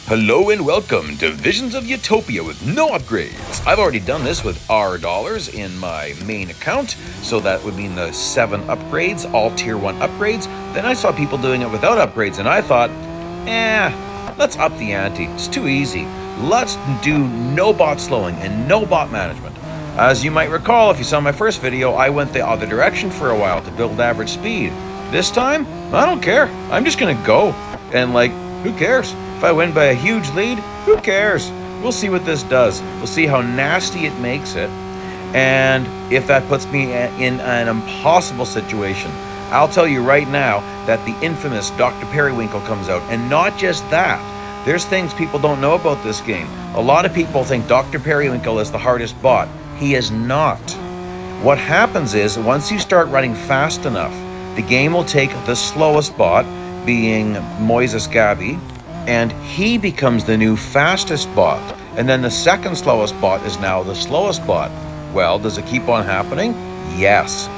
Hello and welcome to Visions of Utopia with no upgrades. I've already done this with R dollars in my main account, so that would mean the 7 upgrades, all tier 1 upgrades. Then I saw people doing it without upgrades and I thought, let's up the ante. It's too easy. Let's do no bot slowing and no bot management. As you might recall, if you saw my first video, I went the other direction for a while to build average speed. This time, I don't care. I'm just gonna go. And who cares? If I win by a huge lead, who cares? We'll see what this does. We'll see how nasty it makes it. And if that puts me in an impossible situation. I'll tell you right now that the infamous Dr. Perriwinkle comes out. And not just that. There's things people don't know about this game. A lot of people think Dr. Perriwinkle is the hardest bot. He is not. What happens is, once you start running fast enough, the game will take the slowest bot, being Moises Gabby, and he becomes the new fastest bot. And then the second slowest bot is now the slowest bot. Well, does it keep on happening? Yes.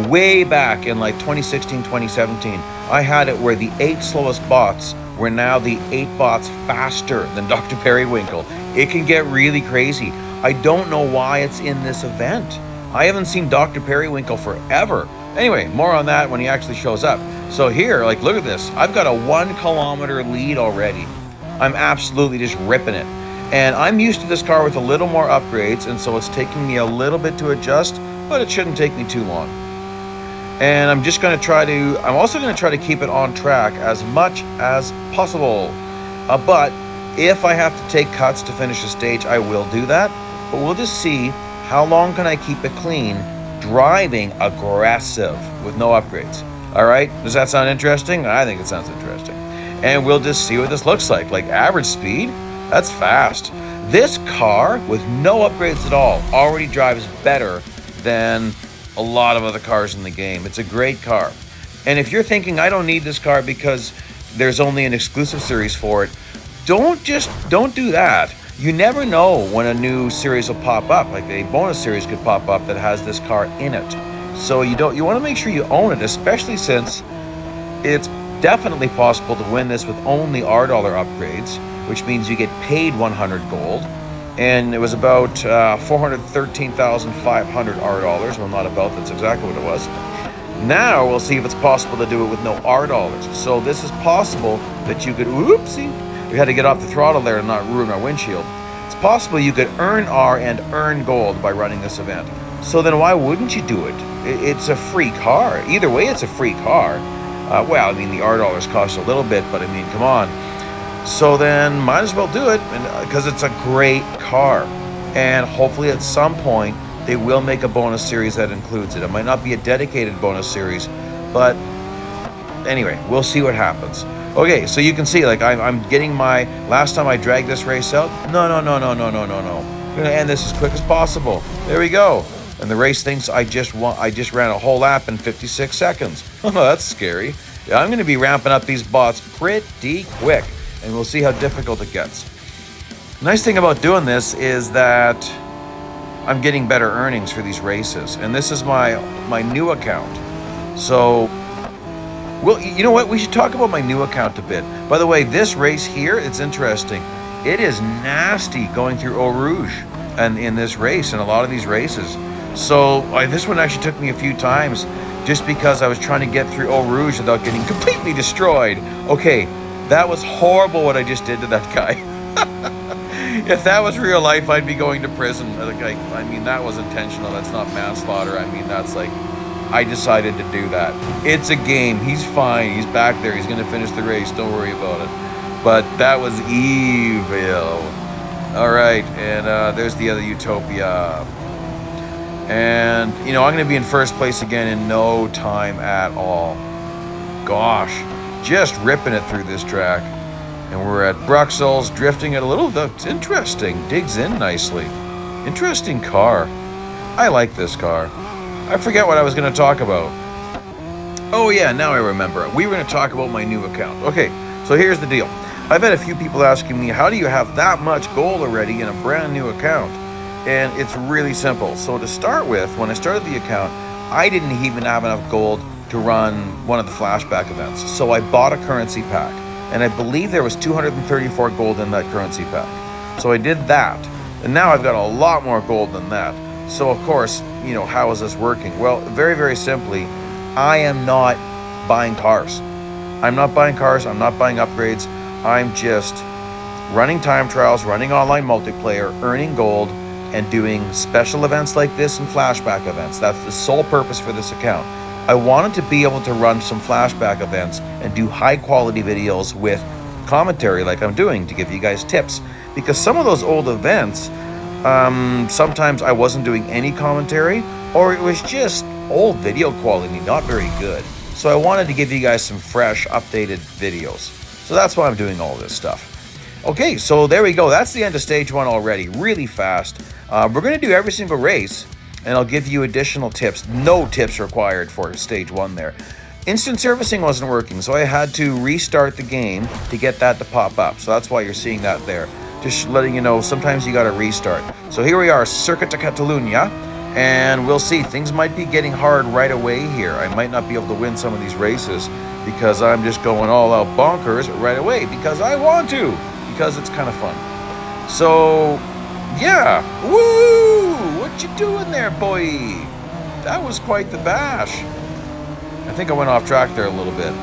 Way back in 2016, 2017, I had it where the 8 slowest bots were now the 8 bots faster than Dr. Perriwinkle. It can get really crazy. I don't know why it's in this event. I haven't seen Dr. Perriwinkle forever. Anyway, more on that when he actually shows up. So here, look at this. I've got a 1 kilometer lead already. I'm absolutely just ripping it. And I'm used to this car with a little more upgrades, and so it's taking me a little bit to adjust, but it shouldn't take me too long. And I'm also going to try to keep it on track as much as possible. But if I have to take cuts to finish a stage, I will do that. But we'll just see how long can I keep it clean, driving aggressive with no upgrades. All right, does that sound interesting? I think it sounds interesting. And we'll just see what this looks like. Average speed, that's fast. This car with no upgrades at all already drives better than a lot of other cars in the game. It's a great car. And if you're thinking I don't need this car because there's only an exclusive series for it, don't do that. You never know when a new series will pop up. A bonus series could pop up that has this car in it. So you want to make sure you own it, especially since it's definitely possible to win this with only R dollar upgrades, which means you get paid 100 gold. And it was about 413,500 R dollars. Well, not about, that's exactly what it was. Now we'll see if it's possible to do it with no R dollars. So this is possible that you could, we had to get off the throttle there and not ruin our windshield. It's possible you could earn R and earn gold by running this event. So then why wouldn't you do it? It's a free car. Either way, it's a free car. The R dollars cost a little bit, but come on. So then might as well do it because it's a great car. And hopefully at some point they will make a bonus series that includes it. It might not be a dedicated bonus series, but anyway, we'll see what happens. Okay, so you can see I'm getting my, last time I dragged this race out, no. I'm gonna end this as quick as possible. There we go. And the race thinks I just ran a whole lap in 56 seconds. Oh, that's scary. Yeah, I'm gonna be ramping up these bots pretty quick, and we'll see how difficult it gets. Nice thing about doing this is that I'm getting better earnings for these races, and this is my new account. So, well, you know what? We should talk about my new account a bit. By the way, this race here, it's interesting. It is nasty going through Eau Rouge and in this race, and a lot of these races. So this one actually took me a few times just because I was trying to get through Eau Rouge without getting completely destroyed. Okay, that was horrible what I just did to that guy. If that was real life, I'd be going to prison. That was intentional. That's not manslaughter. That's I decided to do that. It's a game. He's fine. He's back there. He's going to finish the race. Don't worry about it. But that was evil. All right, and there's the other Utopia. And, I'm going to be in first place again in no time at all. Gosh, just ripping it through this track. And we're at Bruxelles, drifting it a little. That's interesting. Digs in nicely. Interesting car. I like this car. I forget what I was going to talk about. Oh yeah, now I remember. We were going to talk about my new account. Okay, so here's the deal. I've had a few people asking me, how do you have that much gold already in a brand new account? And it's really simple. So to start with, when I started the account, I didn't even have enough gold to run one of the flashback events. So I bought a currency pack. and I believe there was 234 gold in that currency pack. So I did that, and now I've got a lot more gold than that. So of course, you know, how is this working? Well, very, very simply, I am not buying cars. I'm not buying cars, I'm not buying upgrades. I'm just running time trials, running online multiplayer, earning gold, and doing special events like this and flashback events. That's the sole purpose for this account. I wanted to be able to run some flashback events and do high quality videos with commentary like I'm doing to give you guys tips. Because some of those old events, sometimes I wasn't doing any commentary, or it was just old video quality, not very good. So I wanted to give you guys some fresh, updated videos. So that's why I'm doing all this stuff. Okay, so there we go. That's the end of stage 1 already, really fast. We're going to do every single race, and I'll give you additional tips. No tips required for stage 1 there. Instant servicing wasn't working, so I had to restart the game to get that to pop up. So that's why you're seeing that there. Just letting you know, sometimes you got to restart. So here we are, Circuit de Catalunya, and we'll see. Things might be getting hard right away here. I might not be able to win some of these races because I'm just going all out bonkers right away because I want to, because it's kind of fun. So, yeah. Woo! What you doing there, boy? That was quite the bash. I think I went off track there a little bit.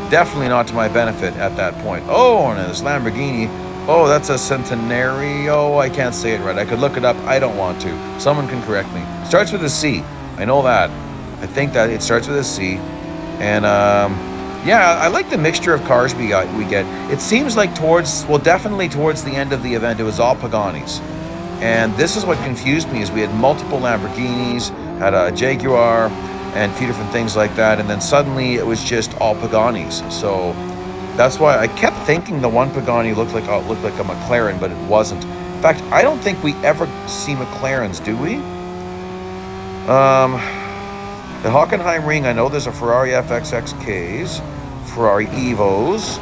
Definitely not to my benefit at that point. Oh, and this Lamborghini. Oh, that's a Centenario. I can't say it right. I could look it up. I don't want to. Someone can correct me. Starts with a C. I know that. I think that it starts with a C. And, yeah, I like the mixture of cars we get. It seems like definitely towards the end of the event, it was all Paganis. And this is what confused me, is we had multiple Lamborghinis, had a Jaguar, and a few different things like that. And then suddenly it was just all Paganis. So that's why I kept thinking the one Pagani looked like a McLaren, but it wasn't. In fact, I don't think we ever see McLarens, do we? The Hockenheim Ring, I know there's a Ferrari FXXKs, Ferrari Evos.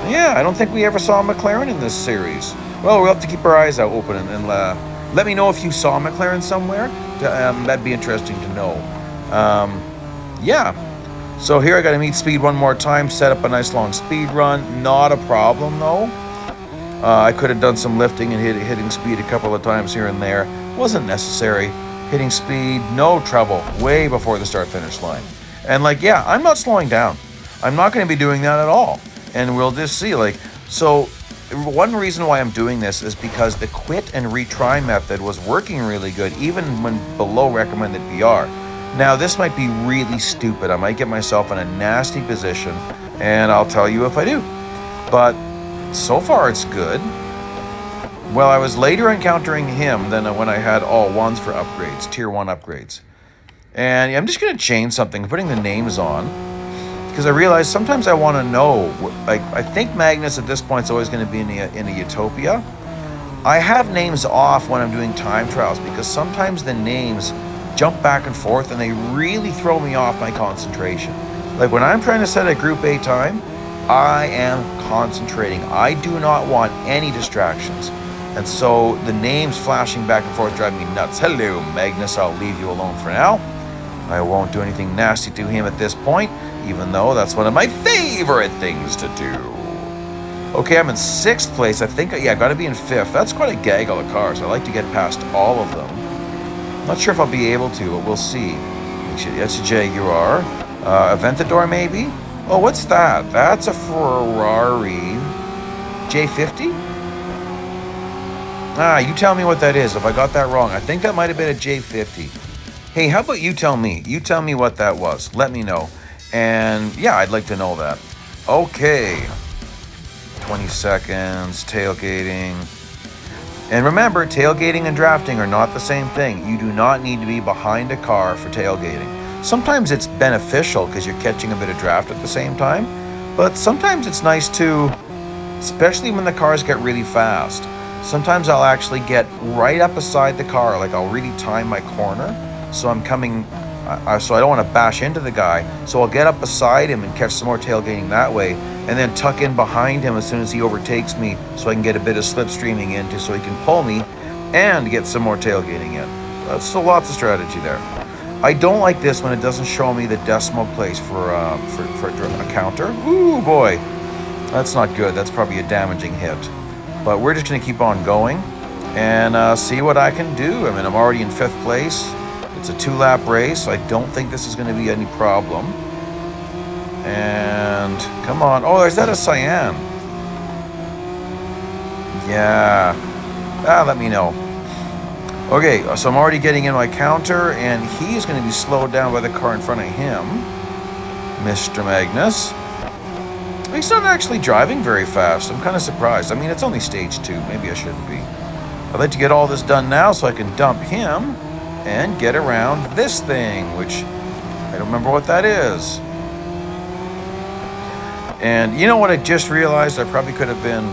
Yeah, I don't think we ever saw a McLaren in this series. Well, we'll have to keep our eyes out open and let me know if you saw a McLaren somewhere. That'd be interesting to know. Yeah. So here I got to meet speed one more time, set up a nice long speed run. Not a problem though. I could have done some lifting and hitting speed a couple of times here and there. Wasn't necessary. Hitting speed, no trouble, way before the start-finish line. And like, yeah, I'm not slowing down. I'm not going to be doing that at all. And we'll just see, like, so one reason why I'm doing this is because the quit and retry method was working really good, even when below recommended PR. Now, this might be really stupid. I might get myself in a nasty position, and I'll tell you if I do. But so far, it's good. Well, I was later encountering him than when I had all ones for upgrades, tier 1 upgrades. And I'm just going to change something, putting the names on, because I realized sometimes I want to know, like, I think Magnus at this point is always going to be in a Utopia. I have names off when I'm doing time trials, because sometimes the names jump back and forth and they really throw me off my concentration. Like when I'm trying to set a group A time, I am concentrating. I do not want any distractions. And so the names flashing back and forth drive me nuts. Hello, Magnus, I'll leave you alone for now. I won't do anything nasty to him at this point, even though that's one of my favorite things to do. Okay, I'm in 6th place. I think, yeah, I gotta be in 5th. That's quite a gaggle of cars. I like to get past all of them. Not sure if I'll be able to, but we'll see. That's a Jaguar. Aventador, maybe? Oh, what's that? That's a Ferrari. J50? Ah, you tell me what that is. If I got that wrong, I think that might have been a J50. Hey, how about you tell me? You tell me what that was. Let me know. And yeah, I'd like to know that. Okay. 20 seconds, tailgating. And remember, tailgating and drafting are not the same thing. You do not need to be behind a car for tailgating. Sometimes it's beneficial because you're catching a bit of draft at the same time. But sometimes it's nice to, especially when the cars get really fast. Sometimes I'll actually get right up beside the car, like I'll really time my corner, so I'm coming, so I don't want to bash into the guy, so I'll get up beside him and catch some more tailgating that way, and then tuck in behind him as soon as he overtakes me, so I can get a bit of slipstreaming into, so he can pull me, and get some more tailgating in. That's still lots of strategy there. I don't like this when it doesn't show me the decimal place for a counter. Ooh boy. That's not good. That's probably a damaging hit. But we're just going to keep on going and see what I can do. I mean, I'm already in 5th place. It's a 2-lap race. I don't think this is going to be any problem. And come on. Oh, is that a cyan? Yeah. Let me know. Okay, so I'm already getting in my counter, and he's going to be slowed down by the car in front of him. Mr. Magnus. He's not actually driving very fast. I'm kind of surprised. I mean, it's only stage 2. Maybe I shouldn't be. I'd like to get all this done now so I can dump him and get around this thing, which I don't remember what that is. And you know what I just realized? I probably could have been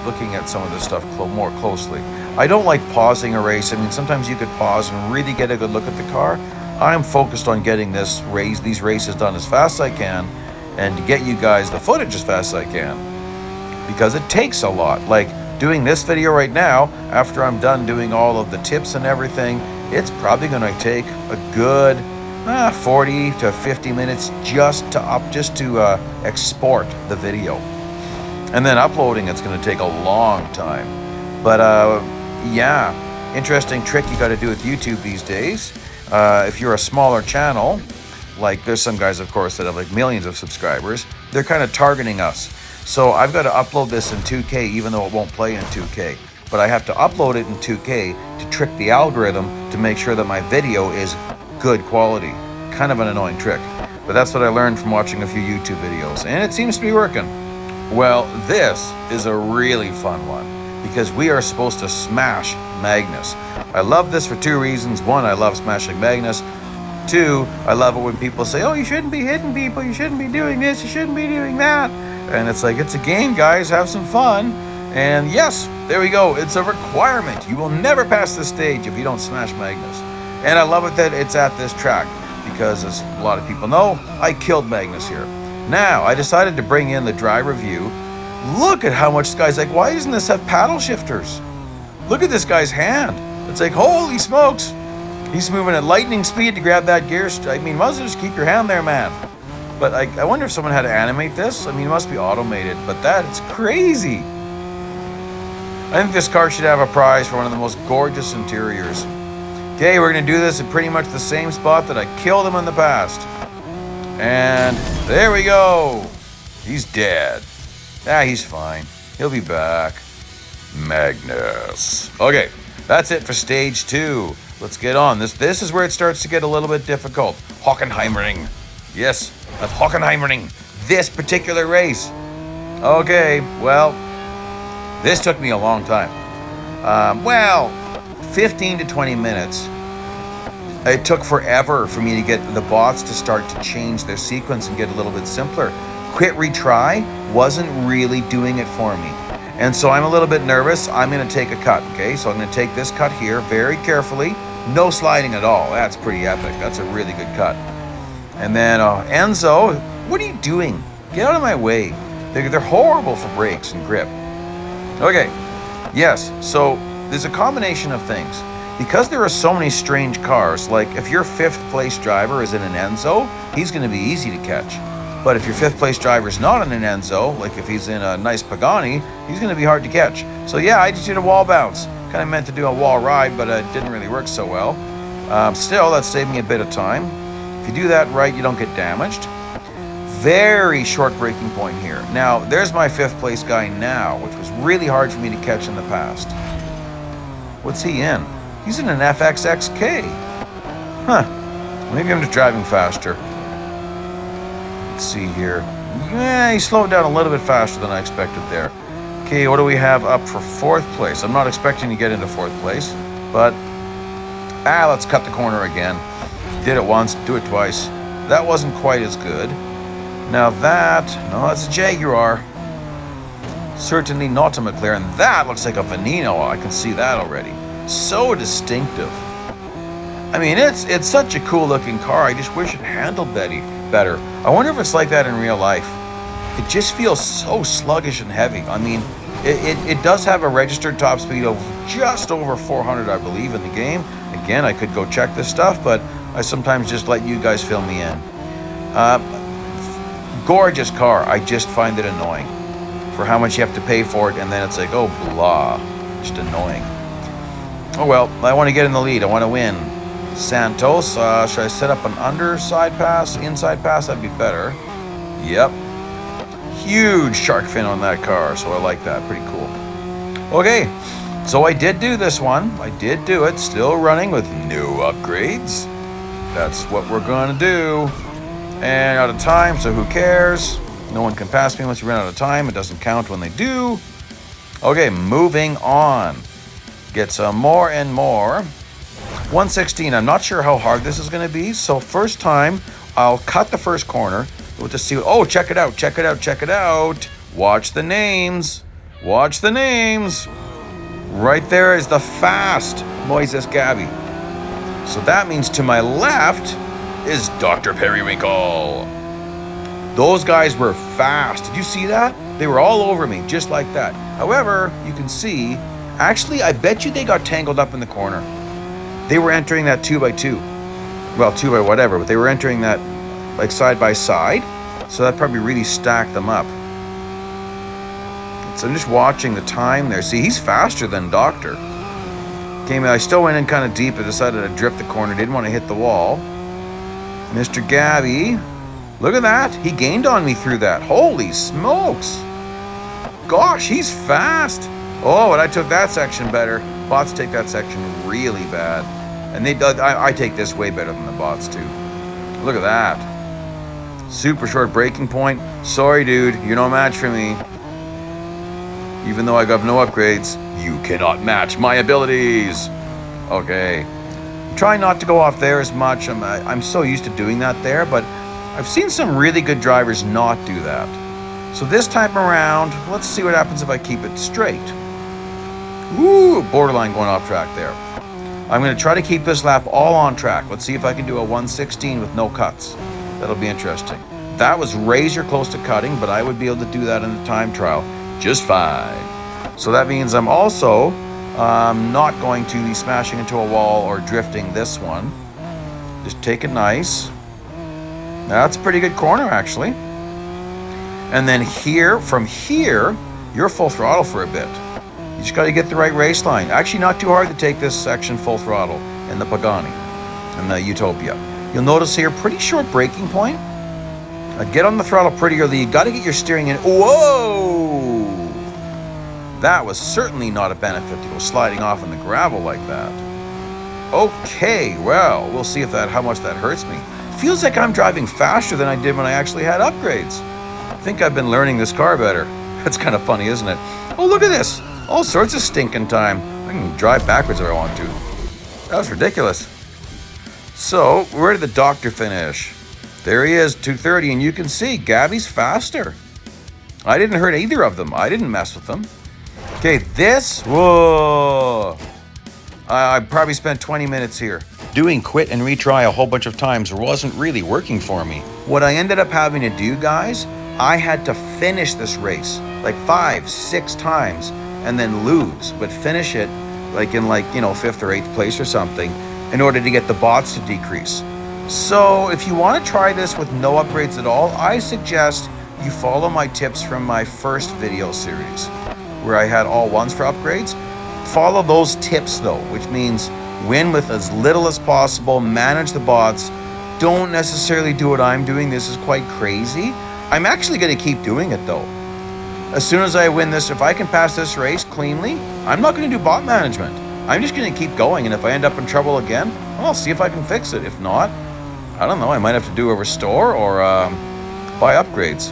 looking at some of this stuff more closely. I don't like pausing a race. I mean, sometimes you could pause and really get a good look at the car. I'm focused on getting these races done as fast as I can and to get you guys the footage as fast as I can. Because it takes a lot. Like doing this video right now, after I'm done doing all of the tips and everything, it's probably going to take a good 40 to 50 minutes just to export the video. And then uploading, it's going to take a long time. But yeah, interesting trick you got to do with YouTube these days. If you're a smaller channel, like there's some guys, of course, that have like millions of subscribers, they're kind of targeting us. So I've got to upload this in 2K, even though it won't play in 2K. But I have to upload it in 2K to trick the algorithm to make sure that my video is good quality. Kind of an annoying trick. But that's what I learned from watching a few YouTube videos. And it seems to be working. Well, this is a really fun one because we are supposed to smash Magnus. I love this for 2 reasons. 1, I love smashing Magnus. 2, I love it when people say, oh, you shouldn't be hitting people, you shouldn't be doing this, you shouldn't be doing that. And it's like, it's a game, guys, have some fun. And yes, there we go, it's a requirement. You will never pass this stage if you don't smash Magnus. And I love it that it's at this track because, as a lot of people know, I killed Magnus here. Now, I decided to bring in the driver view. Look at how much this guy's like, why doesn't this have paddle shifters? Look at this guy's hand. It's like, holy smokes. He's moving at lightning speed to grab that gear. I mean, might as well just keep your hand there, man. But I wonder if someone had to animate this. I mean, it must be automated, but it's crazy. I think this car should have a prize for one of the most gorgeous interiors. Okay, we're going to do this at pretty much the same spot that I killed him in the past. And there we go. He's dead. He's fine. He'll be back. Magnus. Okay, that's it for stage 2. Let's get on. This is where it starts to get a little bit difficult. Hockenheimring. Yes, that's Hockenheimring. This particular race. Okay, well, this took me a long time. 15 to 20 minutes. It took forever for me to get the bots to start to change their sequence and get a little bit simpler. Quit retry wasn't really doing it for me. And so I'm a little bit nervous. I'm going to take a cut, okay? So I'm going to take this cut here very carefully. No sliding at all. That's pretty epic. That's a really good cut. And then Enzo, what are you doing? Get out of my way. They're horrible for brakes and grip. Okay, yes, so there's a combination of things. Because there are so many strange cars, like if your 5th place driver is in an Enzo, he's going to be easy to catch. But if your 5th place driver is not in an Enzo, like if he's in a nice Pagani, he's going to be hard to catch. So yeah, I just did a wall bounce. Kind of meant to do a wall ride, but it didn't really work so well. Still, that saved me a bit of time. If you do that right, you don't get damaged. Very short braking point here. Now, there's my 5th place guy now, which was really hard for me to catch in the past. What's he in? He's in an FXXK. Huh. Maybe I'm just driving faster. Let's see here. Yeah, he slowed down a little bit faster than I expected there. Okay, what do we have up for 4th place? I'm not expecting to get into 4th place, but let's cut the corner again. Did it once, do it twice. That wasn't quite as good. Now that's a Jaguar. Certainly not a McLaren. That looks like a Veneno. I can see that already. So distinctive. I mean, it's such a cool looking car. I just wish it handled better. I wonder if it's like that in real life. It just feels so sluggish and heavy. I mean, it does have a registered top speed of just over 400, I believe, in the game. Again, I could go check this stuff, but I sometimes just let you guys fill me in. Gorgeous car. I just find it annoying. for how much you have to pay for it, and then it's like, oh, blah. Just annoying. Oh well, I want to get in the lead. I want to win. Santos, should I set up an underside pass, inside pass? That'd be better. Yep. Huge shark fin on that car, so I like that. Pretty cool. Okay, so I did do this one. I did do it. Still running with no upgrades. That's what we're going to do. And out of time, so who cares? No one can pass me once you run out of time. It doesn't count when they do. Okay, moving on. Get some more and more. 116, I'm not sure how hard this is going to be. So first time, I'll cut the first corner. We'll just see. Oh, check it out, check it out, check it out. Watch the names. Watch the names. Right there is the fast Moises Gabby. So that means to my left is Dr. Perriwinkle. Those guys were fast. Did you see that? They were all over me, just like that. However, you can see, actually, I bet you they got tangled up in the corner. They were entering that 2x2. Well, 2 by whatever, but they were entering that like side by side. So that probably really stacked them up. So I'm just watching the time there. See, he's faster than Doctor. I still went in kind of deep. I decided to drift the corner. Didn't want to hit the wall. Mr. Gabby. Look at that. He gained on me through that. Holy smokes. Gosh, he's fast. Oh, and I took that section better. Bots take that section really bad. And I take this way better than the bots too. Look at that. Super short braking point. Sorry, dude. You're no match for me. Even though I got no upgrades, you cannot match my abilities. Okay. Try not to go off there as much. I'm so used to doing that there, but I've seen some really good drivers not do that. So this time around, let's see what happens if I keep it straight. Ooh, borderline going off track there. I'm going to try to keep this lap all on track. Let's see if I can do a 116 with no cuts. That'll be interesting. That was razor close to cutting, but I would be able to do that in the time trial just fine. So that means I'm also not going to be smashing into a wall or drifting this one. Just take it nice. That's a pretty good corner, actually. And then here, from here, you're full throttle for a bit. You just got to get the right race line. Actually, not too hard to take this section full throttle in the Pagani and the Utopia. You'll notice here, pretty short braking point. Get on the throttle pretty early. You got to get your steering in. Whoa! That was certainly not a benefit to go sliding off in the gravel like that. Okay, well, we'll see if how much that hurts me. Feels like I'm driving faster than I did when I actually had upgrades. I think I've been learning this car better. That's kind of funny, isn't it? Oh, look at this. All sorts of stinking time. I can drive backwards if I want to. That was ridiculous. So, where did the Doctor finish? There he is, 230, and you can see Gabby's faster. I didn't hurt either of them. I didn't mess with them. Okay, this, whoa. I probably spent 20 minutes here. Doing quit and retry a whole bunch of times wasn't really working for me. What I ended up having to do, guys, I had to finish this race like 5, 6 times and then lose, but finish it like in 5th or 8th place or something in order to get the bots to decrease. So if you want to try this with no upgrades at all, I suggest you follow my tips from my first video series where I had all ones for upgrades. Follow those tips though, which means win with as little as possible, manage the bots. Don't necessarily do what I'm doing. This is quite crazy. I'm actually going to keep doing it though. As soon as I win this, if I can pass this race cleanly, I'm not going to do bot management. I'm just going to keep going, and if I end up in trouble again, well, I'll see if I can fix it. If not, I don't know, I might have to do a restore or buy upgrades.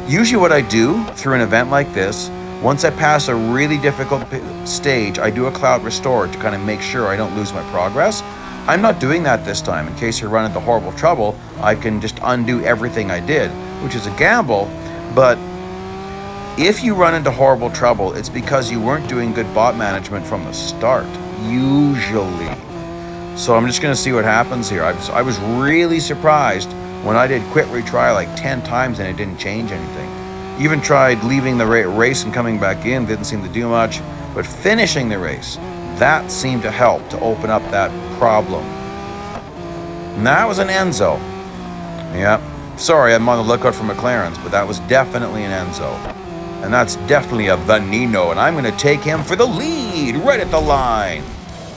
Usually what I do through an event like this, once I pass a really difficult stage, I do a cloud restore to kind of make sure I don't lose my progress. I'm not doing that this time. In case you run into horrible trouble, I can just undo everything I did, which is a gamble. But if you run into horrible trouble, it's because you weren't doing good bot management from the start, usually. So I'm just going to see what happens here. I was really surprised when I did quit retry like 10 times and it didn't change anything. Even tried leaving the race and coming back in, didn't seem to do much. But finishing the race, that seemed to help to open up that problem. And that was an Enzo. Yep. Sorry, I'm on the lookout for McLarens, but that was definitely an Enzo. And that's definitely a Veneno, and I'm going to take him for the lead right at the line.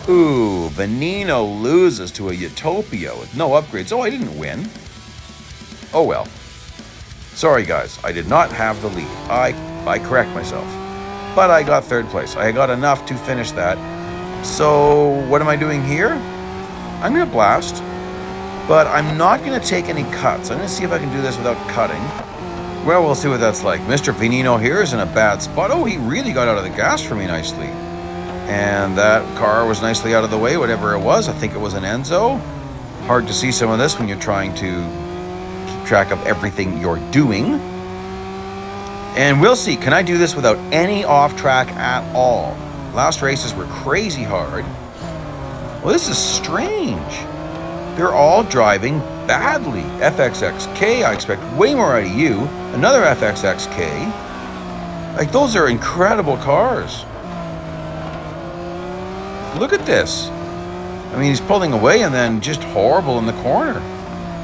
Ooh, Veneno loses to a Utopia with no upgrades. Oh, I didn't win. Oh well. Sorry guys, I did not have the lead. I correct myself. But I got third place. I got enough to finish that. So what am I doing here? I'm going to blast. But I'm not going to take any cuts. I'm going to see if I can do this without cutting. Well, we'll see what that's like. Mr. Veneno here is in a bad spot. Oh, he really got out of the gas for me nicely. And that car was nicely out of the way, whatever it was. I think it was an Enzo. Hard to see some of this when you're trying to keep track of everything you're doing. And we'll see. Can I do this without any off track at all? Last races were crazy hard. Well, this is strange. They're all driving badly. FXXK, I expect way more out of you. Another FXXK. Like, those are incredible cars. Look at this. I mean, he's pulling away and then just horrible in the corner.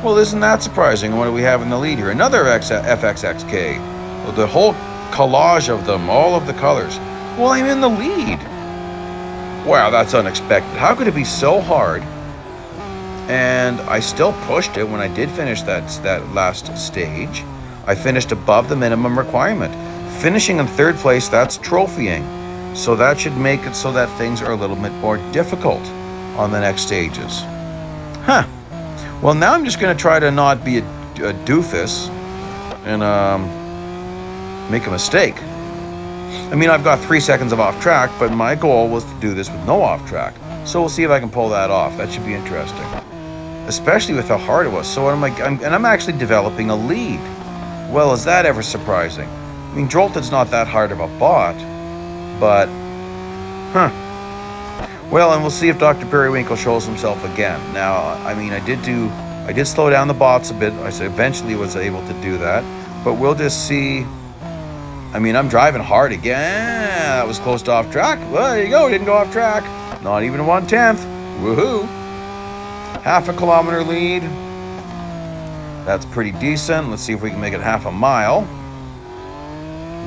Well, isn't that surprising? What do we have in the lead here? Another FXXK. Well, the whole collage of them, all of the colors. Well, I'm in the lead. Wow, that's unexpected. How could it be so hard? And I still pushed it when I did finish that last stage. I finished above the minimum requirement. Finishing in third place, that's trophying. So that should make it so that things are a little bit more difficult on the next stages. Huh. Well, now I'm just going to try to not be a doofus and make a mistake. I mean, I've got 3 seconds of off track, but my goal was to do this with no off track. So we'll see if I can pull that off. That should be interesting. Especially with how hard it was. So I'm actually developing a lead. Well, is that ever surprising? I mean, Jolted's not that hard of a bot, but, Well, and we'll see if Dr. Perriwinkle shows himself again. Now, I mean, I did slow down the bots a bit. I eventually was able to do that, but we'll just see. I mean, I'm driving hard again. That was close to off track. Well, there you go. Didn't go off track. Not even 1/10. Woohoo. Half a kilometer lead. That's pretty decent. Let's see if we can make it half a mile.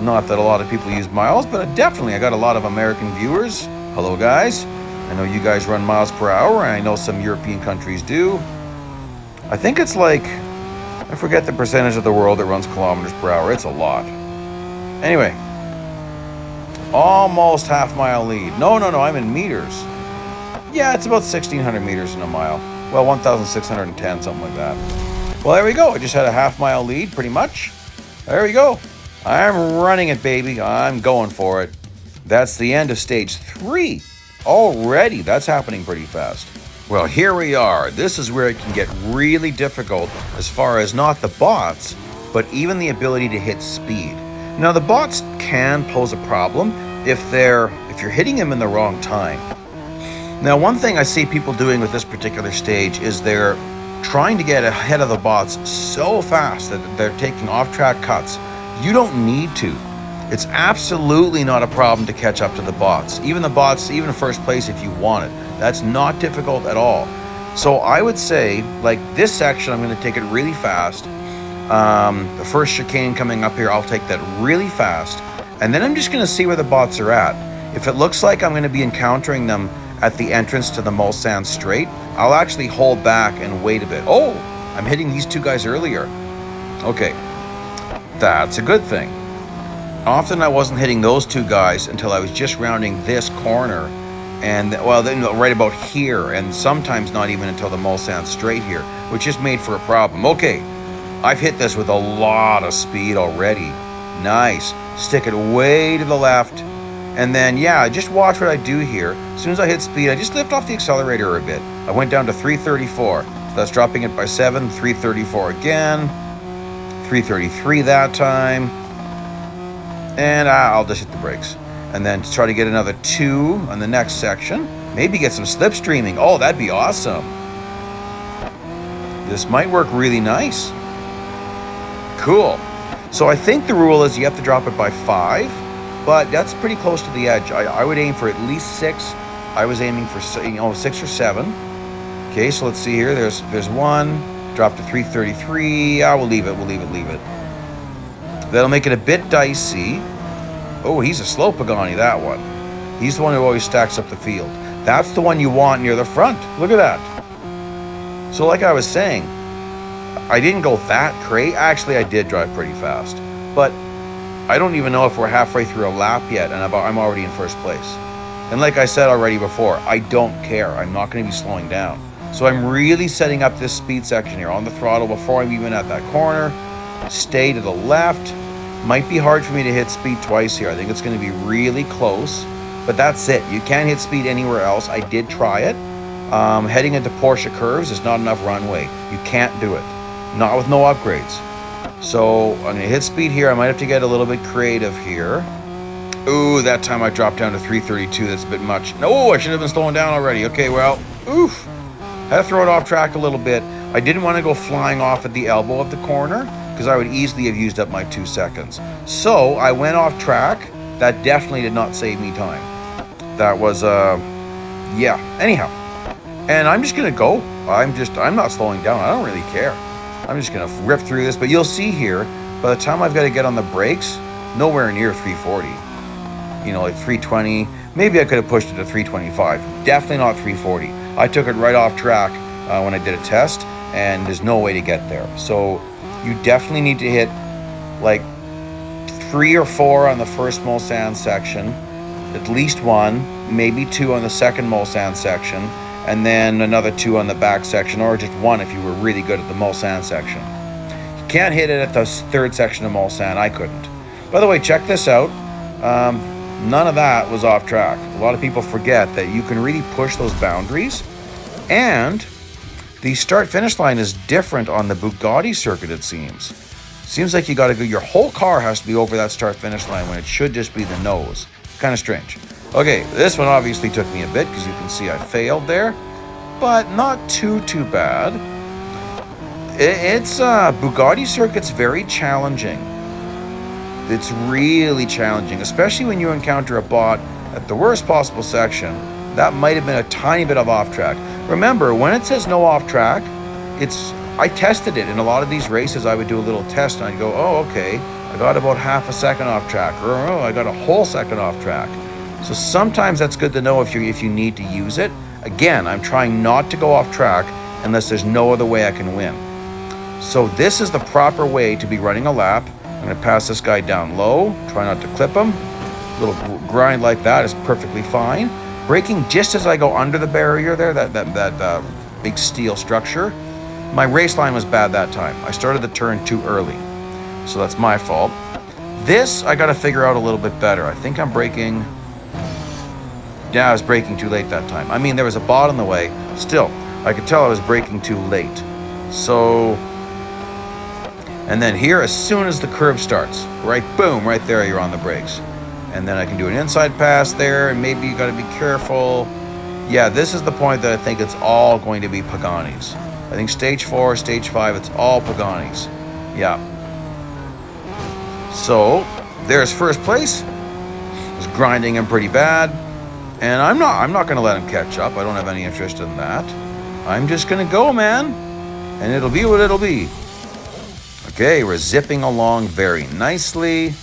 Not that a lot of people use miles, but I got a lot of American viewers. Hello, guys. I know you guys run miles per hour, and I know some European countries do. I think it's like, I forget the percentage of the world that runs kilometers per hour. It's a lot. Anyway, almost half mile lead. No, I'm in meters. Yeah, it's about 1,600 meters in a mile. Well, 1,610, something like that. Well, there we go. I just had a half mile lead, pretty much. There we go. I'm running it, baby. I'm going for it. That's the end of stage 3. Already, that's happening pretty fast. Well, here we are. This is where it can get really difficult as far as not the bots, but even the ability to hit speed. Now, the bots can pose a problem if you're hitting them in the wrong time. Now, one thing I see people doing with this particular stage is they're trying to get ahead of the bots so fast that they're taking off-track cuts. You don't need to. It's absolutely not a problem to catch up to the bots. Even first place if you want it. That's not difficult at all. So I would say, like this section, I'm going to take it really fast. The first chicane coming up here, I'll take that really fast. And then I'm just going to see where the bots are at. If it looks like I'm going to be encountering them at the entrance to the Mulsanne Strait, I'll actually hold back and wait a bit. Oh, I'm hitting these two guys earlier. Okay, that's a good thing. Often I wasn't hitting those two guys until I was just rounding this corner, and well, then right about here, and sometimes not even until the Mulsanne Strait here, which just made for a problem. Okay, I've hit this with a lot of speed already. Nice. Stick it way to the left. And then, yeah, just watch what I do here. As soon as I hit speed, I just lift off the accelerator a bit. I went down to 334. So that's dropping it by 7. 334 again. 333 that time. And I'll just hit the brakes. And then try to get another 2 on the next section. Maybe get some slipstreaming. Oh, that'd be awesome. This might work really nice. Cool. So I think the rule is you have to drop it by 5. But that's pretty close to the edge. I would aim for at least 6. I was aiming for 6 or 7. Okay, so let's see here. There's 1. Drop to 333. We'll leave it. That'll make it a bit dicey. Oh, he's a slow Pagani, that one. He's the one who always stacks up the field. That's the one you want near the front. Look at that. So like I was saying, I didn't go that crazy. Actually, I did drive pretty fast. But I don't even know if we're halfway through a lap yet, and I'm already in first place. And like I said already before, I don't care. I'm not going to be slowing down. So I'm really setting up this speed section here on the throttle before I'm even at that corner. Stay to the left. Might be hard for me to hit speed twice here. I think it's going to be really close. But that's it. You can't hit speed anywhere else. I did try it. Heading into Porsche curves is not enough runway. You can't do it. Not with no upgrades. So I'm going to hit speed here. I might have to get a little bit creative here. Ooh, that time I dropped down to 332. That's a bit much. No, I should have been slowing down already. Okay, well, oof. Had to throw it off track a little bit. I didn't want to go flying off at the elbow of the corner because I would easily have used up my 2 seconds. So I went off track. That definitely did not save me time. That was, yeah. Anyhow, and I'm just going to go. I'm not slowing down. I don't really care. I'm just going to rip through this. But you'll see here, by the time I've got to get on the brakes, nowhere near 340. You know, like 320. Maybe I could have pushed it to 325. Definitely not 340. I took it right off track when I did a test, and there's no way to get there. So you definitely need to hit like 3 or 4 on the first Mulsanne section, at least 1, maybe 2 on the second Mulsanne section, and then another 2 on the back section, or just 1 if you were really good at the Mulsanne section. You can't hit it at the third section of Mulsanne. I couldn't. By the way, check this out. None of that was off track. A lot of people forget that you can really push those boundaries, and the start-finish line is different on the Bugatti circuit, it seems. Seems like you got to go, your whole car has to be over that start-finish line when it should just be the nose. Kind of strange. Okay, this one obviously took me a bit because you can see I failed there, but not too bad. It's Bugatti circuit's very challenging. It's really challenging, especially when you encounter a bot at the worst possible section. That might have been a tiny bit of off track. Remember, when it says no off track, I tested it in a lot of these races. I would do a little test and I'd go, oh, okay, I got about half a second off track, or oh, I got a whole second off track. So sometimes that's good to know if you need to use it. Again, I'm trying not to go off track unless there's no other way I can win. So this is the proper way to be running a lap. I'm going to pass this guy down low, try not to clip him. A little grind like that is perfectly fine. Braking just as I go under the barrier there, that big steel structure. My race line was bad that time. I started the turn too early, so that's my fault. This, I got to figure out a little bit better. I think I'm braking. Yeah, I was braking too late that time. I mean, there was a bot in the way. Still, I could tell I was braking too late. So, and then here, as soon as the curve starts, right, boom, right there, you're on the brakes. And then I can do an inside pass there, and maybe you got to be careful. Yeah, this is the point that I think it's all going to be Paganis. I think stage 4, stage 5, it's all Paganis. Yeah. So, there's first place. Was grinding him pretty bad. And I'm not going to let him catch up. I don't have any interest in that. I'm just going to go, man. And it'll be what it'll be. Okay, we're zipping along very nicely,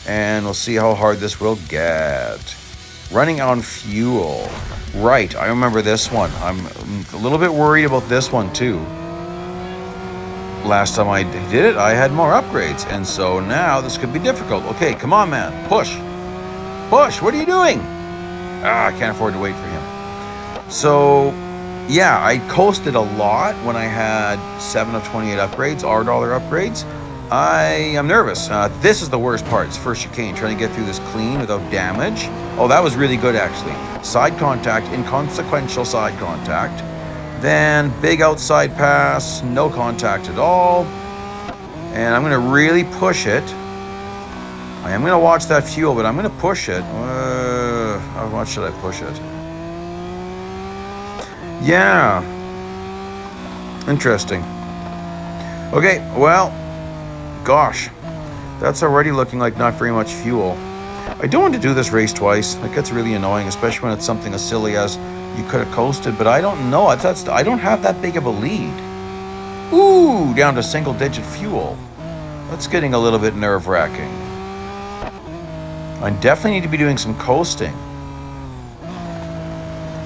and we'll see how hard this will get. Running on fuel. Right, I remember this one. I'm a little bit worried about this one too. Last time I did it, I had more upgrades, and so now this could be difficult. Okay, come on, man. Push. Push, what are you doing? I can't afford to wait for him. So, yeah, I coasted a lot when I had 7 of 28 upgrades, $R upgrades. I am nervous. This is the worst part. It's first chicane, trying to get through this clean without damage. Oh, that was really good, actually. Side contact, inconsequential side contact. Then big outside pass, no contact at all. And I'm going to really push it. I am going to watch that fuel, but I'm going to push it. How much should I push it? Yeah. Interesting. Okay, well, gosh. That's already looking like not very much fuel. I don't want to do this race twice. It gets really annoying, especially when it's something as silly as you could have coasted, but I don't know. I don't have that big of a lead. Ooh, down to single-digit fuel. That's getting a little bit nerve-wracking. I definitely need to be doing some coasting.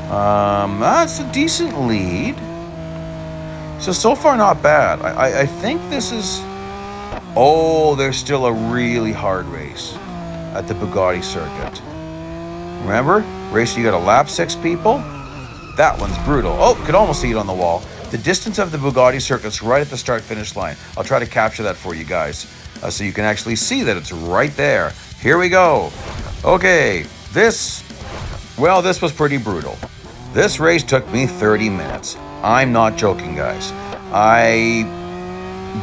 That's a decent lead. So far not bad. I think this is... Oh, there's still a really hard race at the Bugatti circuit. Remember? Race you gotta lap 6 people? That one's brutal. Oh, could almost see it on the wall. The distance of the Bugatti circuit's right at the start-finish line. I'll try to capture that for you guys so you can actually see that it's right there. Here we go. Okay, this was pretty brutal. This race took me 30 minutes. I'm not joking, guys.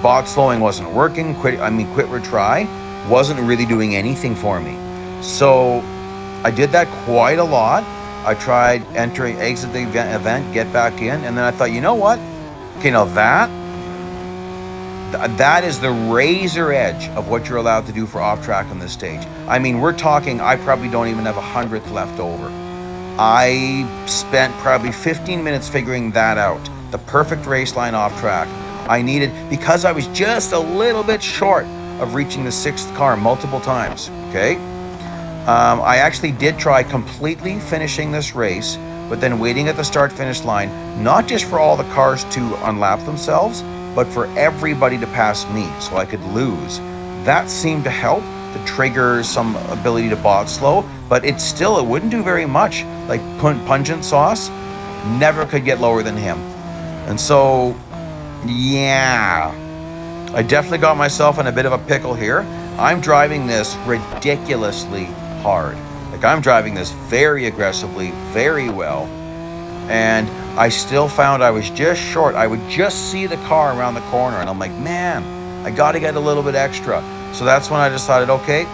Bot slowing wasn't working. Quit retry wasn't really doing anything for me. So I did that quite a lot. I tried exit the event, get back in, and then I thought, you know what? Okay, now that is the razor edge of what you're allowed to do for off track on this stage. I mean, we're talking, I probably don't even have 100th left over. I spent probably 15 minutes figuring that out. The perfect race line off track. I needed, because I was just a little bit short of reaching the 6th car multiple times, okay? I actually did try completely finishing this race, but then waiting at the start-finish line, not just for all the cars to unlap themselves, but for everybody to pass me so I could lose. That seemed to help to trigger some ability to bot slow, but it wouldn't do very much. Like Pungent Sauce never could get lower than him. And so, yeah, I definitely got myself in a bit of a pickle here. I'm driving this ridiculously hard. Like, I'm driving this very aggressively, very well, and I still found I was just short. I would just see the car around the corner, and I'm like, man, I got to get a little bit extra. So that's when I decided, okay,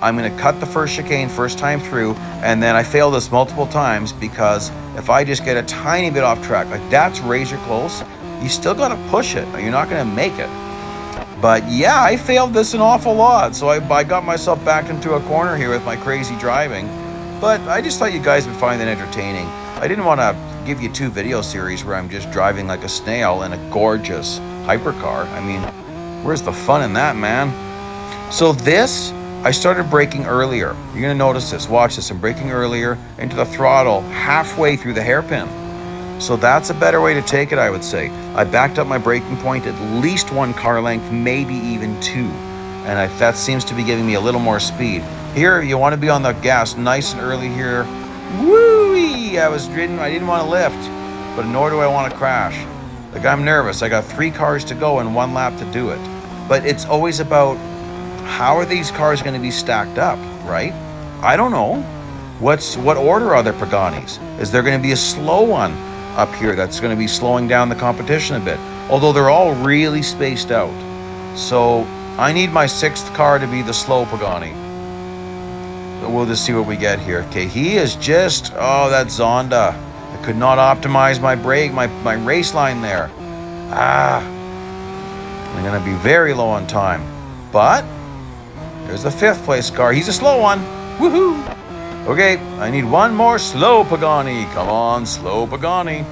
I'm going to cut the first chicane first time through, and then I failed this multiple times because if I just get a tiny bit off track, like that's razor close, you still got to push it, or you're not going to make it. But yeah, I failed this an awful lot, so I got myself backed into a corner here with my crazy driving. But I just thought you guys would find it entertaining. I didn't want to give you 2 video series where I'm just driving like a snail in a gorgeous hypercar. I mean, where's the fun in that, man? So this, I started braking earlier. You're going to notice this. Watch this. I'm braking earlier into the throttle halfway through the hairpin. So that's a better way to take it, I would say. I backed up my braking point at least 1 car length, maybe even 2. And that seems to be giving me a little more speed. Here, you want to be on the gas nice and early here. Woo-wee! I didn't want to lift, but nor do I want to crash. Like, I'm nervous. I got 3 cars to go and 1 lap to do it. But it's always about how are these cars going to be stacked up, right? I don't know. What order are their Paganis? Is there going to be a slow one up here that's going to be slowing down the competition a bit? Although they're all really spaced out. So I need my 6th car to be the slow Pagani. But we'll just see what we get here. Okay, he is just, oh, that Zonda. I could not optimize my brake, my race line there. I'm going to be very low on time. But there's the 5th place car. He's a slow one. Woohoo! Okay, I need 1 more slow Pagani. Come on, slow Pagani.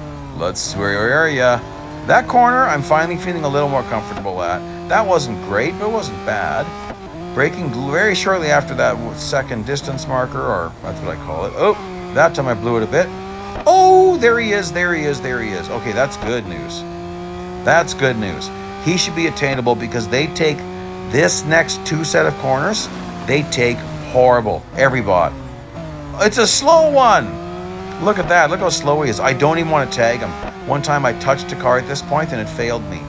Where are ya? That corner, I'm finally feeling a little more comfortable at. That wasn't great, but it wasn't bad. Braking very shortly after that 2nd distance marker, or that's what I call it. Oh, that time I blew it a bit. Oh, there he is. Okay, that's good news. That's good news. He should be attainable because they take this next 2 set of corners, they take horrible. Every bot. It's a slow one. Look at that. Look how slow he is. I don't even want to tag him. One time I touched a car at this point and it failed me.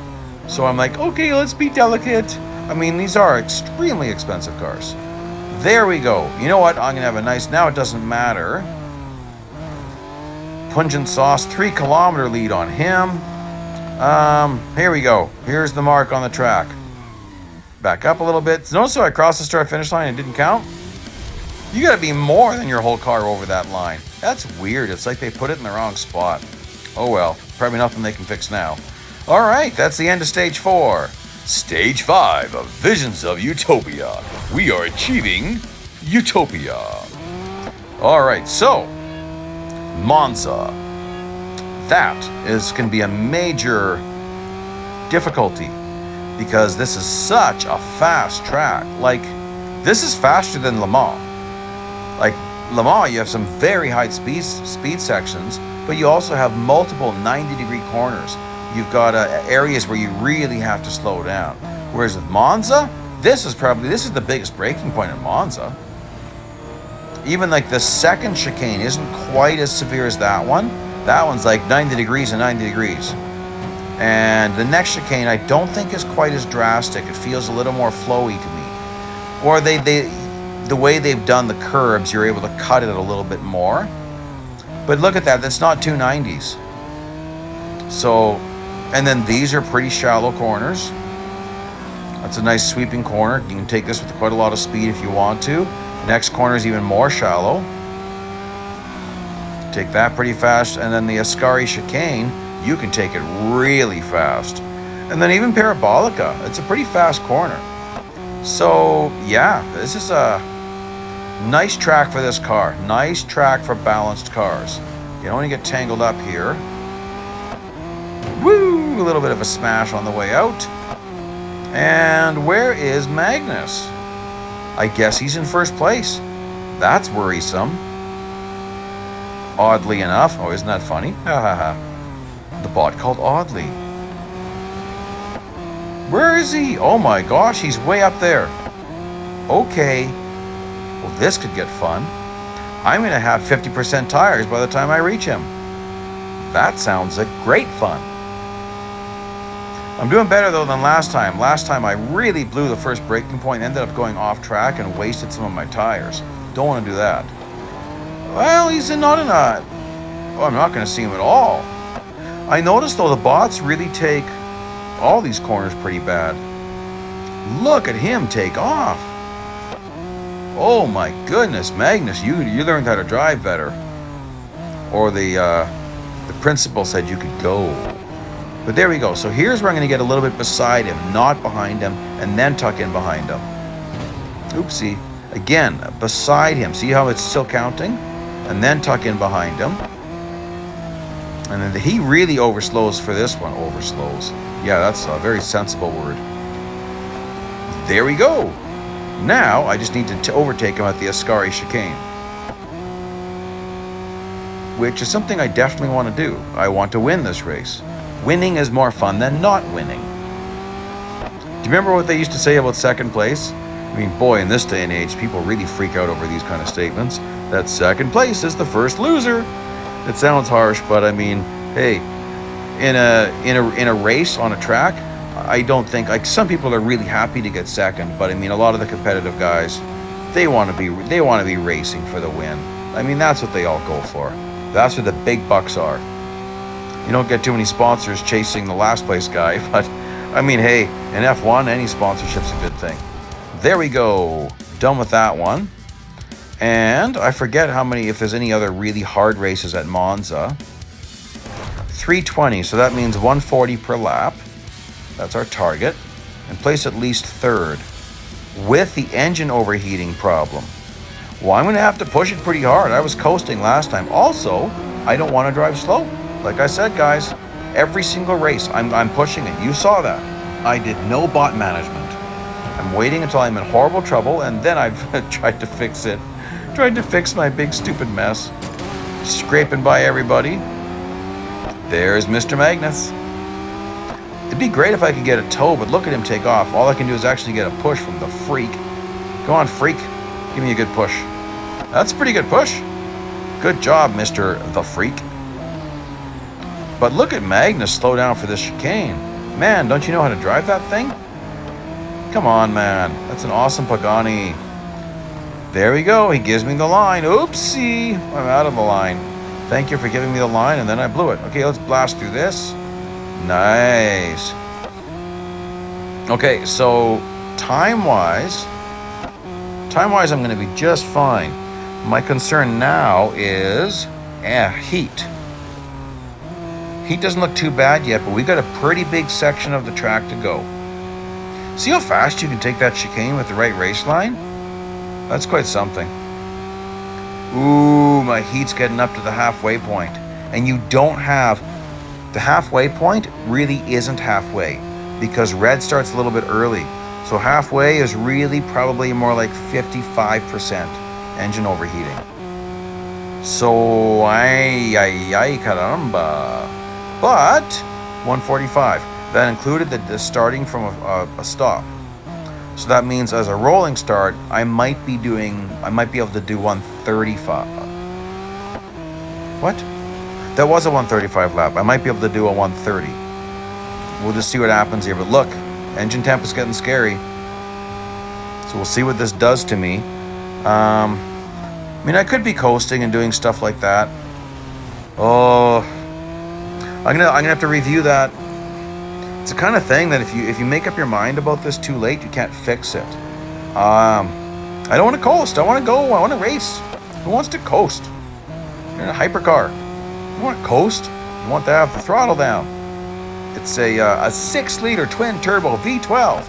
So I'm like, okay, let's be delicate. I mean, these are extremely expensive cars. There we go. You know what? I'm going to have a nice... Now it doesn't matter. Pungent Sauce, 3 kilometer lead on him. Here we go. Here's the mark on the track. Back up a little bit. Notice how I crossed the start-finish line and it didn't count? You gotta be more than your whole car over that line. That's weird. It's like they put it in the wrong spot. Oh well, probably nothing they can fix now. Alright, that's the end of stage 4. Stage 5 of Visions of Utopia. We are achieving Utopia. Alright, so Monza. That is going to be a major difficulty because this is such a fast track. Like, this is faster than Le Mans. Like Le Mans, you have some very high speed sections, but you also have multiple 90-degree corners. You've got areas where you really have to slow down. Whereas with Monza, this is the biggest braking point in Monza. Even like the second chicane isn't quite as severe as that one. That one's like 90 degrees and 90 degrees. And the next chicane I don't think is quite as drastic. It feels a little more flowy to me. Or the way they've done the curbs, you're able to cut it a little bit more. But look at that, that's not 290s. So, and then these are pretty shallow corners. That's a nice sweeping corner. You can take this with quite a lot of speed if you want to. Next corner is even more shallow. Take that pretty fast. And then the Ascari chicane, you can take it really fast. And then even Parabolica, it's a pretty fast corner. So yeah, this is a nice track for this car. Nice track for balanced cars. You don't want to get tangled up here. Woo! A little bit of a smash on the way out. And where is Magnus? I guess he's in first place. That's worrisome. Oddly enough. Oh, isn't that funny? Ha ha ha. The bot called Oddly. Where is he? Oh my gosh, he's way up there. Okay. Well, this could get fun. I'm going to have 50% tires by the time I reach him. That sounds like great fun. I'm doing better though than last time. Last time I really blew the first braking point, ended up going off track and wasted some of my tires. Don't want to do that. Well, he's not in a... Oh, I'm not going to see him at all. I noticed though the bots really take all these corners pretty bad. Look at him take off. Oh my goodness, Magnus, you learned how to drive better. Or the principal said you could go. But there we go. So here's where I'm going to get a little bit beside him, not behind him, and then tuck in behind him. Oopsie. Again, beside him. See how it's still counting? And then tuck in behind him. And then he really overslows for this one. Overslows. Yeah, that's a very sensible word. There we go. Now I just need to overtake him at the Ascari chicane, which is something I definitely want to do. I want to win this race. Winning is more fun than not winning. Do you remember what they used to say about second place? I mean, boy, in this day and age, people really freak out over these kind of statements. That second place is the first loser. It sounds harsh, but I mean, hey, in a race on a track, I don't think, like, some people are really happy to get second, but I mean, a lot of the competitive guys, they want to be racing for the win. I mean, that's what they all go for. That's where the big bucks are. You don't get too many sponsors chasing the last place guy, but I mean, hey, in F1, any sponsorship's a good thing. There we go. Done with that one. And I forget how many, if there's any other really hard races at Monza. 320, so that means 140 per lap. That's our target. And place at least third with the engine overheating problem. Well, I'm going to have to push it pretty hard. I was coasting last time. Also, I don't want to drive slow. Like I said, guys, every single race, I'm pushing it. You saw that. I did no bot management. I'm waiting until I'm in horrible trouble, and then I've tried to fix it. Tried to fix my big stupid mess. Scraping by everybody. There's Mr. Magnus. It'd be great if I could get a tow, but look at him take off. All I can do is actually get a push from the freak. Go on, freak. Give me a good push. That's a pretty good push. Good job, Mr. The Freak. But look at Magnus slow down for this chicane. Man, don't you know how to drive that thing? Come on, man. That's an awesome Pagani. There we go. He gives me the line. Oopsie. I'm out of the line. Thank you for giving me the line, and then I blew it. Okay, let's blast through this. Nice. Okay, so time-wise, I'm going to be just fine. My concern now is heat. Heat doesn't look too bad yet, but we got a pretty big section of the track to go. See how fast you can take that chicane with the right race line? That's quite something. Ooh, my heat's getting up to the halfway point. And you don't have... The halfway point really isn't halfway, because red starts a little bit early. So halfway is really probably more like 55%. Engine overheating. So, ay, caramba. But, 145. That included the starting from a stop. So that means as a rolling start, I might be able to do 135. What? That was a 135 lap. I might be able to do a 130. We'll just see what happens here. But look, engine temp is getting scary. So we'll see what this does to me. I mean, I could be coasting and doing stuff like that. Oh, I'm gonna have to review that. It's the kind of thing that if you make up your mind about this too late, you can't fix it. I don't want to coast. I want to go. I want to race. Who wants to coast? You're in a hypercar. You want to coast? You want to have the throttle down. It's a 6-liter twin-turbo V12.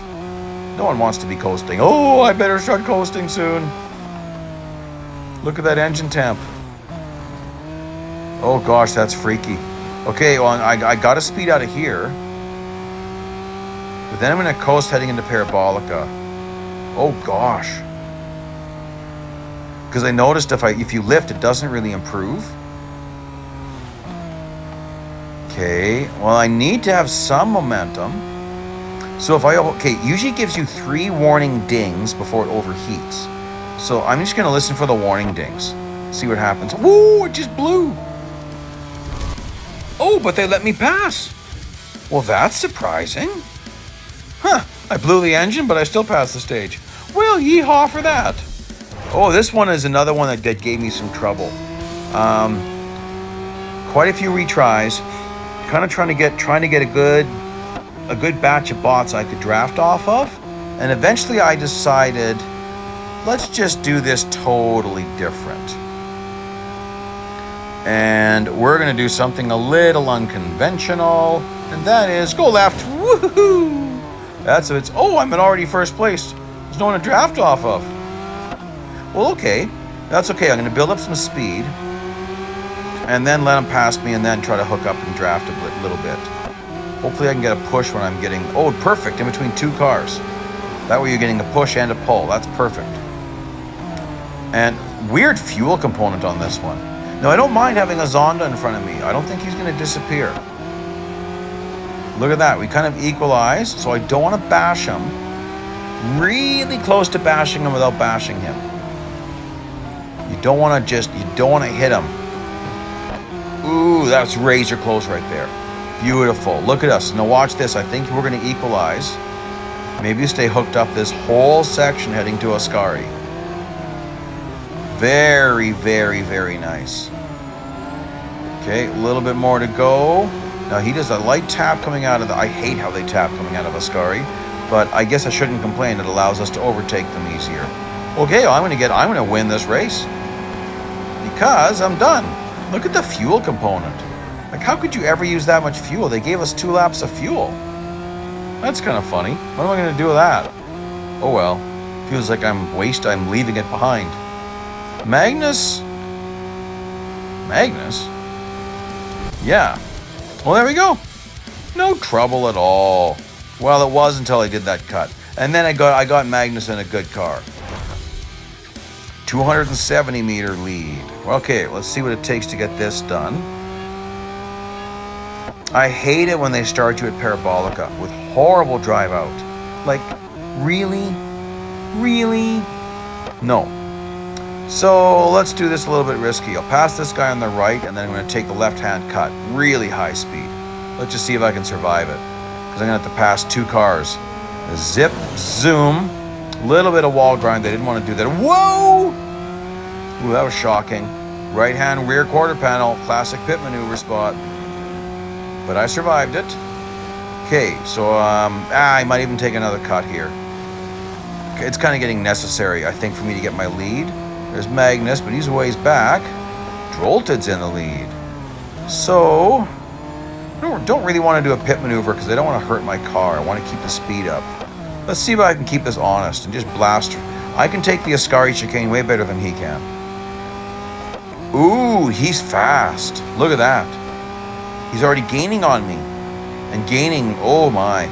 No one wants to be coasting. Oh, I better start coasting soon. Look at that engine temp. Oh gosh, that's freaky. Okay, well, I got to speed out of here. But then I'm going to coast heading into Parabolica. Oh gosh. Because I noticed if you lift, it doesn't really improve. Okay, well, I need to have some momentum. So usually it gives you 3 warning dings before it overheats. So I'm just going to listen for the warning dings. See what happens. Woo, it just blew. Oh, but they let me pass. Well, that's surprising. Huh, I blew the engine, but I still passed the stage. Well, yeehaw for that. Oh, this one is another one that gave me some trouble. Quite a few retries. Kind of trying to get a good batch of bots I could draft off of. And eventually I decided, let's just do this totally different. And we're going to do something a little unconventional. And that is go left. Woohoo! That's it. Oh, I'm in already first place. There's no one to draft off of. Well, okay. That's okay. I'm going to build up some speed. And then let them pass me and then try to hook up and draft a little bit. Hopefully I can get a push when I'm getting... Oh, perfect. In between 2 cars. That way you're getting a push and a pull. That's perfect. And weird fuel component on this one. Now, I don't mind having a Zonda in front of me. I don't think he's going to disappear. Look at that. We kind of equalize, so I don't want to bash him. Really close to bashing him without bashing him. You don't want to hit him. Ooh, that's razor close right there. Beautiful. Look at us. Now watch this. I think we're going to equalize. Maybe stay hooked up this whole section heading to Ascari. Very, very, very nice. Okay, a little bit more to go. Now he does a light tap coming out of I hate how they tap coming out of Ascari, but I guess I shouldn't complain. It allows us to overtake them easier. Okay, well, I'm going to win this race because I'm done. Look at the fuel component. Like, how could you ever use that much fuel? They gave us 2 laps of fuel. That's kind of funny. What am I going to do with that? Oh well. Feels like I'm leaving it behind. Magnus? Yeah. Well, there we go. No trouble at all. Well, it was until I did that cut. And then I got Magnus in a good car. 270 meter lead. Okay, let's see what it takes to get this done. I hate it when they start you at Parabolica with horrible drive out. Like, really? Really? No. So let's do this a little bit risky. I'll pass this guy on the right, and then I'm going to take the left-hand cut. Really high speed. Let's just see if I can survive it. Because I'm going to have to pass 2 cars. Zip, zoom. Little bit of wall grind. They didn't want to do that. Whoa! Ooh, that was shocking. Right-hand rear quarter panel. Classic pit maneuver spot. But I survived it. Okay, so I might even take another cut here. It's kind of getting necessary, I think, for me to get my lead. There's Magnus, but he's a ways back. Drolted's in the lead. So, I don't really want to do a pit maneuver because I don't want to hurt my car. I want to keep the speed up. Let's see if I can keep this honest and just blast. I can take the Ascari chicane way better than he can. Ooh, he's fast. Look at that. He's already gaining on me. And gaining, oh my.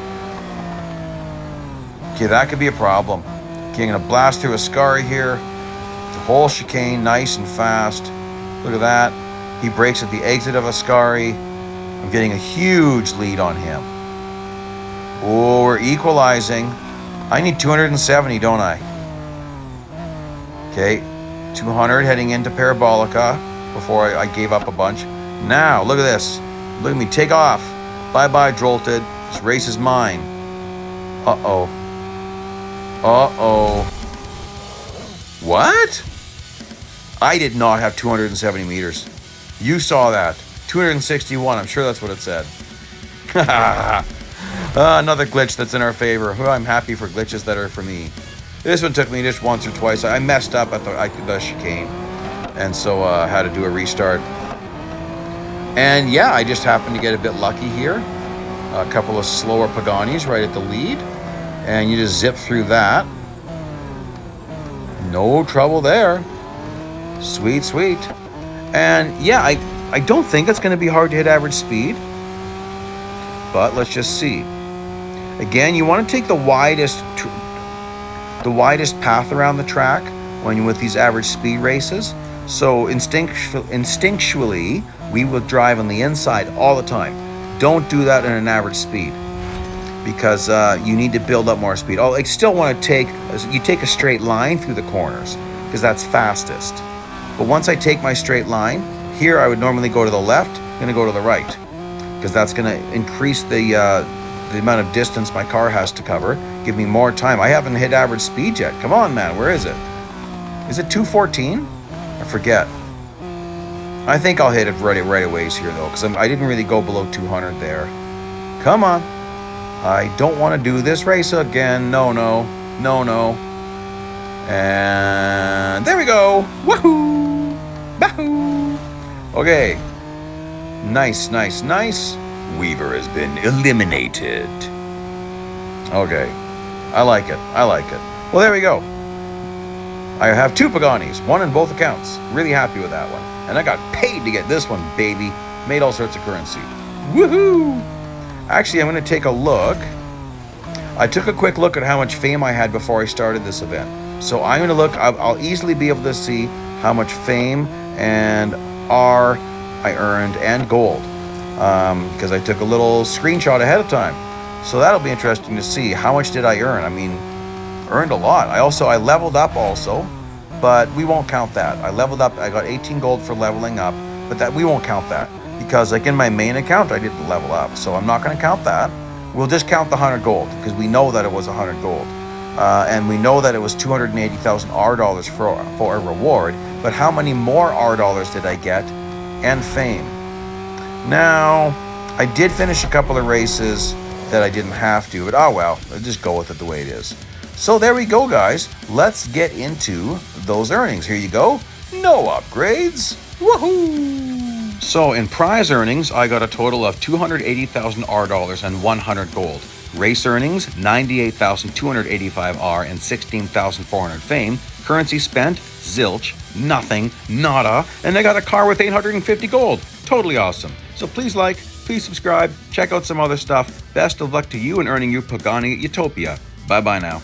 Okay, that could be a problem. Okay, I'm going to blast through Ascari here. Whole chicane, nice and fast. Look at that. He brakes at the exit of Ascari. I'm getting a huge lead on him. Oh, we're equalizing. I need 270, don't I? Okay, 200 heading into Parabolica before I gave up a bunch. Now, look at this. Look at me take off. Bye-bye, Jolted. This race is mine. Uh-oh. Uh-oh. What? I did not have 270 meters. You saw that. 261. I'm sure that's what it said. Another glitch that's in our favor. Oh, I'm happy for glitches that are for me. This one took me just once or twice. I messed up at the chicane. And so I had to do a restart. And yeah, I just happened to get a bit lucky here. A couple of slower Paganis right at the lead. And you just zip through that. No trouble there. Sweet, sweet. And yeah, I don't think it's going to be hard to hit average speed. But let's just see. Again, you want to take the widest path around the track when you're with these average speed races. So instinctually, we will drive on the inside all the time. Don't do that in an average speed because you need to build up more speed. I still want to take a straight line through the corners because that's fastest. But once I take my straight line, here I would normally go to the left, I'm going to go to the right because that's going to increase the amount of distance my car has to cover, give me more time. I haven't hit average speed yet. Come on, man, where is it? Is it 214? I forget. I think I'll hit it right away here though, because I didn't really go below 200 there. Come on. I don't want to do this race again. No. And there we go. Woohoo! Bahoo! Okay. Nice. Weaver has been eliminated. Okay. I like it. Well, there we go. I have 2 Paganis, one in both accounts. Really happy with that one. And I got paid to get this one, baby. Made all sorts of currency. Woohoo! Actually, I'm going to take a look. I took a quick look at how much fame I had before I started this event. So I'm going to look. I'll easily be able to see how much fame and R I earned and gold. Because I took a little screenshot ahead of time. So that'll be interesting to see. How much did I earn? I mean, earned a lot. I leveled up also, but we won't count that. I leveled up. I got 18 gold for leveling up, but that we won't count that because like in my main account, I didn't level up. So I'm not going to count that. We'll just count the 100 gold because we know that it was 100 gold. And we know that it was 280,000 R dollars for a reward, but how many more R dollars did I get and fame? Now, I did finish a couple of races that I didn't have to, but oh well, I'll just go with it the way it is. So there we go, guys. Let's get into those earnings. Here you go. No upgrades. Woohoo! So in prize earnings, I got a total of 280,000 R dollars and 100 gold. Race earnings, 98,285 R and 16,400 fame. Currency spent, zilch, nothing, nada, and I got a car with 850 gold. Totally awesome. So please like, please subscribe, check out some other stuff. Best of luck to you in earning your Pagani at Utopia. Bye-bye now.